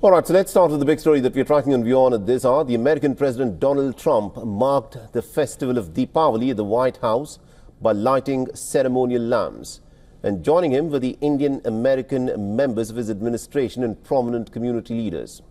All right, so let's start with the big story that we're tracking on WION at this hour. The American President Donald Trump marked the festival of Diwali at the White House by lighting ceremonial lamps. And joining him were the Indian-American members of his administration and prominent community leaders.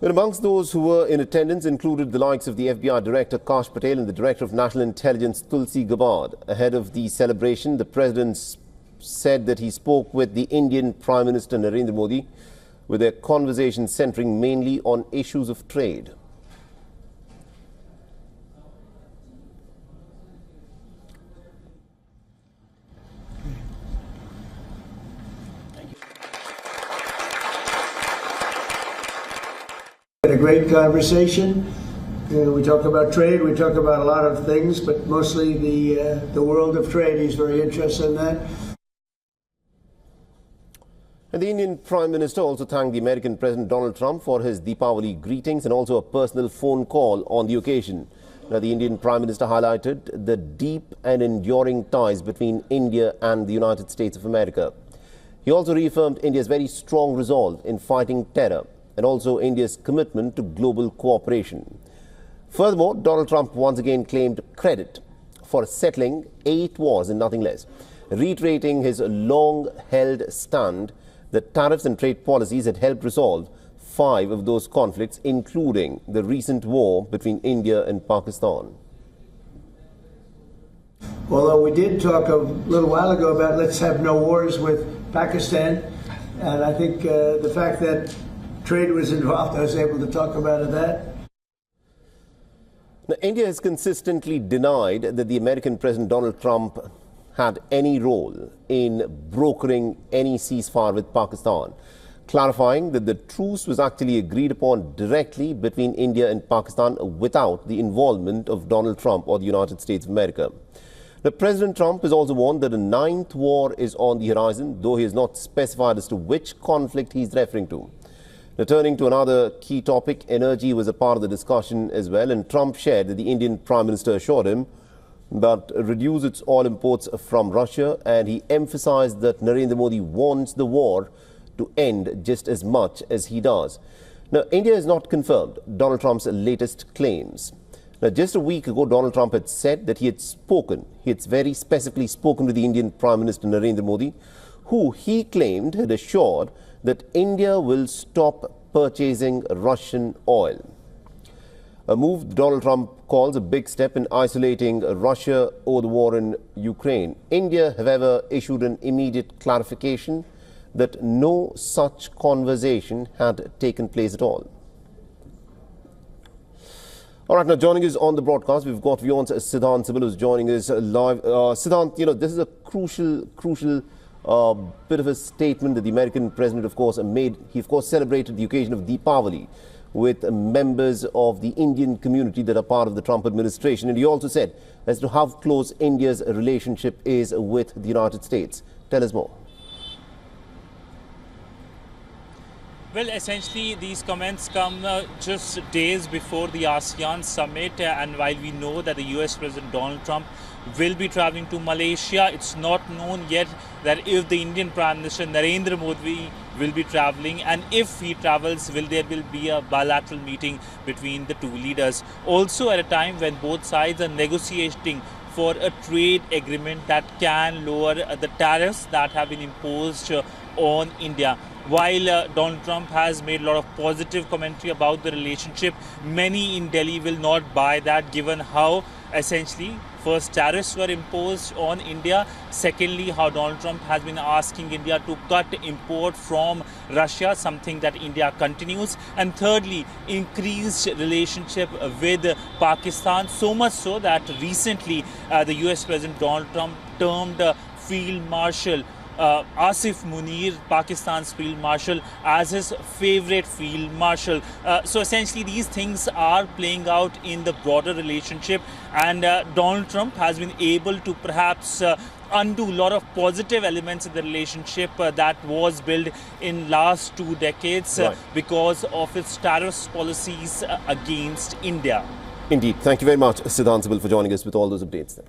And amongst those who were in attendance included the likes of the FBI Director Kash Patel and the Director of National Intelligence Tulsi Gabbard. Ahead of the celebration, the President said that he spoke with the Indian Prime Minister Narendra Modi, with their conversation centering mainly on issues of trade. A great conversation. We talk about trade, we talk about a lot of things, but mostly the world of trade. He's very interested in that. And the Indian Prime Minister also thanked the American President Donald Trump for his Diwali greetings and also a personal phone call on the occasion. Now, the Indian Prime Minister highlighted the deep and enduring ties between India and the United States of America. He also reaffirmed India's very strong resolve in fighting terror and also India's commitment to global cooperation. Furthermore, Donald Trump once again claimed credit for settling 8 wars and nothing less, reiterating his long-held stand that tariffs and trade policies had helped resolve 5 of those conflicts, including the recent war between India and Pakistan. Although we did talk a little while ago about let's have no wars with Pakistan, and I think the fact that trade was involved, I was able to talk about that. Now, India has consistently denied that the American President Donald Trump had any role in brokering any ceasefire with Pakistan, clarifying that the truce was actually agreed upon directly between India and Pakistan without the involvement of Donald Trump or the United States of America. Now, President Trump has also warned that a 9th war is on the horizon, though he has not specified as to which conflict he is referring to. Now, turning to another key topic, energy was a part of the discussion as well, and Trump shared that the Indian Prime Minister assured him that reduce its oil imports from Russia, and he emphasized that Narendra Modi wants the war to end just as much as he does. Now, India has not confirmed Donald Trump's latest claims. Now, just a week ago, Donald Trump had said that he had very specifically spoken to the Indian Prime Minister Narendra Modi, who he claimed had assured that India will stop purchasing Russian oil. A move Donald Trump calls a big step in isolating Russia over the war in Ukraine. India, however, issued an immediate clarification that no such conversation had taken place at all. All right, now joining us on the broadcast, we've got WION's Siddhant Sibal, who's joining us live. Siddhant, this is a crucial bit of a statement that the American president, of course, made. He, of course, celebrated the occasion of Diwali with members of the Indian community that are part of the Trump administration. And he also said as to how close India's relationship is with the United States. Tell us more. Well, essentially, these comments come just days before the ASEAN summit, and while we know that the US President Donald Trump will be traveling to Malaysia, it's not known yet that if the Indian Prime Minister Narendra Modi will be traveling, and if he travels, there will be a bilateral meeting between the two leaders. Also at a time when both sides are negotiating for a trade agreement that can lower the tariffs that have been imposed on India. While Donald Trump has made a lot of positive commentary about the relationship, many in Delhi will not buy that, given how essentially first tariffs were imposed on India, secondly how Donald Trump has been asking India to cut import from Russia, something that India continues, and thirdly increased relationship with Pakistan, so much so that recently the US President Donald Trump termed Field Marshal Asif Munir, Pakistan's Field Marshal, as his favorite Field Marshal. So essentially these things are playing out in the broader relationship, and Donald Trump has been able to perhaps undo a lot of positive elements in the relationship that was built in last 2 decades because of its tariffs policies against India. Indeed. Thank you very much, Siddhant Sibil, for joining us with all those updates then.